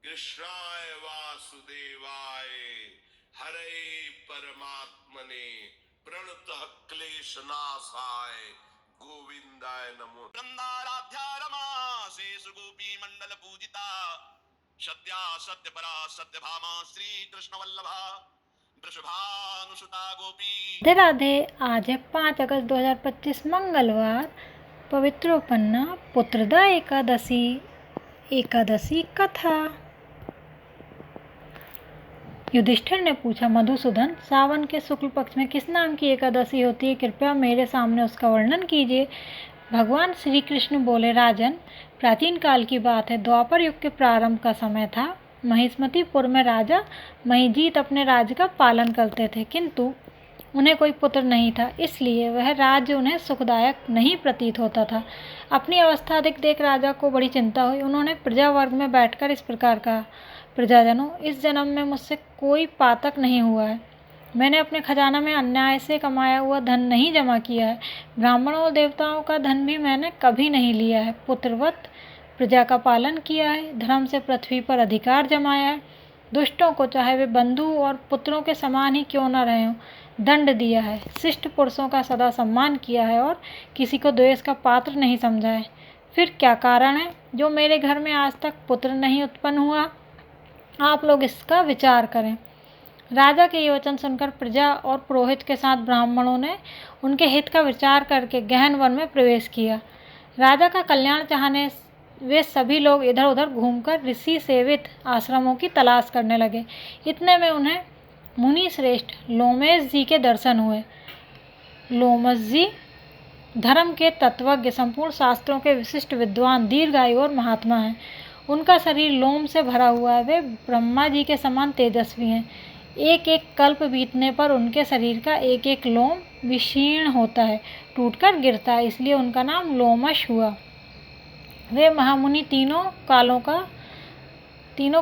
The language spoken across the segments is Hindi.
कृष्णाय वासुदेवाय हरे परमात्मने प्रणतः क्लेशनाशाय गोविंदाय नमो। वृंदाराध्या रमा शेष गोपी मंडल पूजिता सत्या सत्य परा सत्य भामा श्री कृष्ण वल्लभा वृषभानुसुता गोपी। राधे राधे। आज है 5 अगस्त 2025 मंगलवार। पवित्र उपन्ना पुत्रदा एकादशी कथा। युधिष्ठिर ने पूछा, मधुसूदन, सावन के शुक्ल पक्ष में किस नाम की एकादशी होती है? कृपया मेरे सामने उसका वर्णन कीजिए। भगवान श्री कृष्ण बोले, राजन, प्राचीन काल की बात है। द्वापर युग के प्रारंभ का समय था। महिष्मतीपुर में राजा महिजीत अपने राज्य का पालन करते थे, किंतु उन्हें कोई पुत्र नहीं था, इसलिए वह राज्य उन्हें सुखदायक नहीं प्रतीत होता था। अपनी अवस्था अधिक देख राजा को बड़ी चिंता हुई। उन्होंने प्रजा वर्ग में बैठकर इस प्रकार कहा, प्रजाजनों, इस जन्म में मुझसे कोई पातक नहीं हुआ है। मैंने अपने खजाना में अन्याय से कमाया हुआ धन नहीं जमा किया है। ब्राह्मणों और देवताओं का धन भी मैंने कभी नहीं लिया है। पुत्रवत प्रजा का पालन किया है, धर्म से पृथ्वी पर अधिकार जमाया है। दुष्टों को, चाहे वे बंधु और पुत्रों के समान ही क्यों न रहे हों, दंड दिया है। शिष्ट पुरुषों का सदा सम्मान किया है और किसी को द्वेष का पात्र नहीं समझा है। फिर क्या कारण है जो मेरे घर में आज तक पुत्र नहीं उत्पन्न हुआ? आप लोग इसका विचार करें। राजा के ये वचन सुनकर प्रजा और पुरोहित के साथ ब्राह्मणों ने उनके हित का विचार करके गहन वन में प्रवेश किया। राजा का कल्याण चाहने वे सभी लोग इधर उधर घूमकर ऋषि सेवित आश्रमों की तलाश करने लगे। इतने में उन्हें मुनि श्रेष्ठ लोमेश जी के दर्शन हुए। लोमश जी धर्म के तत्वज्ञ, संपूर्ण शास्त्रों के विशिष्ट विद्वान, दीर्घायु और महात्मा हैं। उनका शरीर लोम से भरा हुआ है। वे ब्रह्मा जी के समान तेजस्वी हैं। एक एक कल्प बीतने पर उनके शरीर का एक एक लोम विशीर्ण होता है, टूटकर गिरता है, इसलिए उनका नाम लोमश हुआ। वे महामुनि तीनों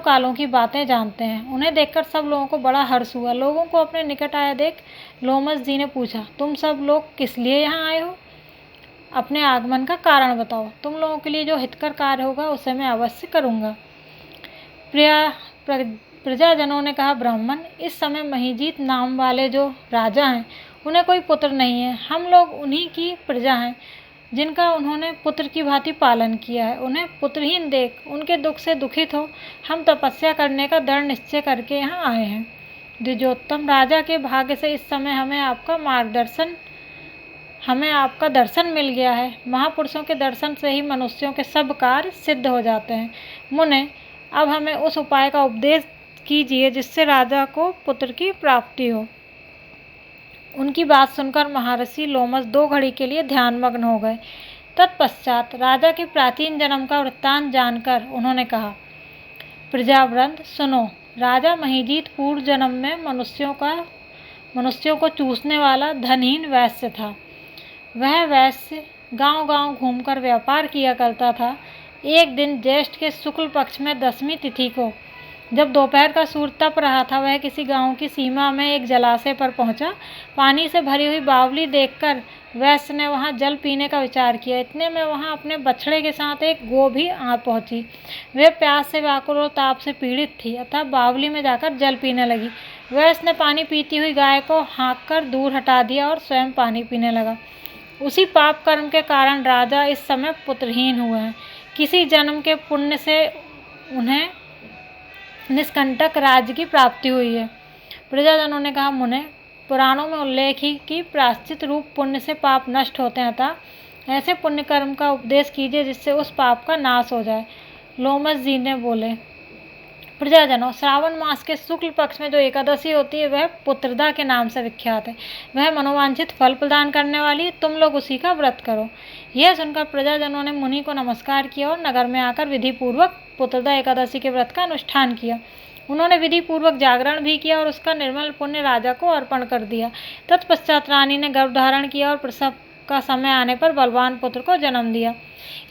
कालों की बातें जानते हैं। उन्हें देखकर सब लोगों को बड़ा हर्ष हुआ। लोगों को अपने निकट आए देख लोमश जी ने पूछा, तुम सब लोग किस लिए यहाँ आए हो? अपने आगमन का कारण बताओ। तुम लोगों के लिए जो हितकर कार्य होगा उसे मैं अवश्य करूँगा। प्रजाजनों ने कहा, ब्राह्मण, इस समय महिजीत नाम वाले जो राजा हैं उन्हें कोई पुत्र नहीं है। हम लोग उन्हीं की प्रजा हैं जिनका उन्होंने पुत्र की भांति पालन किया है। उन्हें पुत्रहीन देख उनके दुख से दुखित हो हम तपस्या करने का दृढ़ निश्चय करके यहाँ आए हैं। द्विजोत्तम, राजा के भाग्य से इस समय हमें आपका दर्शन मिल गया है। महापुरुषों के दर्शन से ही मनुष्यों के सब कार्य सिद्ध हो जाते हैं। मुने, अब हमें उस उपाय का उपदेश कीजिए जिससे राजा को पुत्र की प्राप्ति हो। उनकी बात सुनकर महर्षि लोमश 2 घड़ी के लिए ध्यानमग्न हो गए। तत्पश्चात राजा के प्राचीन जन्म का वृत्तांत जानकर उन्होंने कहा, प्रजावृंद सुनो। राजा महिजीत पूर्व जन्म में मनुष्यों को चूसने वाला धनहीन वैश्य था। वह वैश्य गांव-गांव घूमकर व्यापार किया करता था। एक दिन ज्येष्ठ के शुक्ल पक्ष में 10वीं तिथि को, जब दोपहर का सूर्य तप रहा था, वह किसी गांव की सीमा में एक जलाशय पर पहुंचा। पानी से भरी हुई बावली देखकर वैश्य ने वहां जल पीने का विचार किया। इतने में वहां अपने बछड़े के साथ एक गो भी आ पहुंची। वे प्यास से व्याकुल और ताप से पीड़ित थी, अतः बावली में जाकर जल पीने लगी। वैश्य ने पानी पीती हुई गाय को हाँककर दूर हटा दिया और स्वयं पानी पीने लगा। उसी पाप कर्म के कारण राजा इस समय पुत्रहीन हुए हैं। किसी जन्म के पुण्य से उन्हें निष्कंटक राज्य की प्राप्ति हुई है। प्रजाजनों ने कहा, मुने, पुराणों में उल्लेख ही कि प्रायश्चित रूप पुण्य से पाप नष्ट होते हैं, अतः ऐसे पुण्य कर्म का उपदेश कीजिए जिससे उस पाप का नाश हो जाए। लोमश जी ने बोले, प्रजाजनों, श्रावण मास के शुक्ल पक्ष में जो एकादशी होती है वह पुत्रदा के नाम से विख्यात है। वह मनोवांछित फल प्रदान करने वाली है। तुम लोग उसी का व्रत करो। यह सुनकर प्रजाजनों ने मुनि को नमस्कार किया और नगर में आकर विधि पूर्वक पुत्रदा एकादशी के व्रत का अनुष्ठान किया। उन्होंने विधि पूर्वक जागरण भी किया और उसका निर्मल पुण्य राजा को अर्पण कर दिया। तत्पश्चात रानी ने गर्भ धारण किया और प्रसव का समय आने पर बलवान पुत्र को जन्म दिया।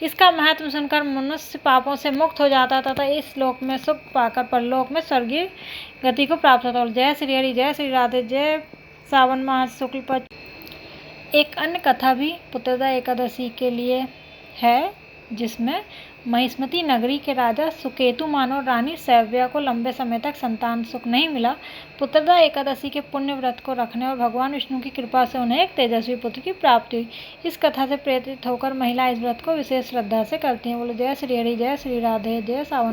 इसका महत्व सुनकर मनुष्य पापों से मुक्त हो जाता तथा इस लोक में सुख पाकर परलोक में स्वर्गीय गति को प्राप्त होता। जय श्री हरि, जय श्री राधे, जय सावन मास शुक्ल पक्ष। एक अन्य कथा भी पुत्रदा एकादशी के लिए है, जिसमें महिष्मती नगरी के राजा सुकेतुमान और रानी सैव्या को लंबे समय तक संतान सुख नहीं मिला। पुत्रदा एकादशी के पुण्य व्रत को रखने और भगवान विष्णु की कृपा से उन्हें एक तेजस्वी पुत्र की प्राप्ति हुई। इस कथा से प्रेरित होकर महिला इस व्रत को विशेष श्रद्धा से करती हैं। बोलो जय श्री हरि, जय श्री राधे, जय सावन।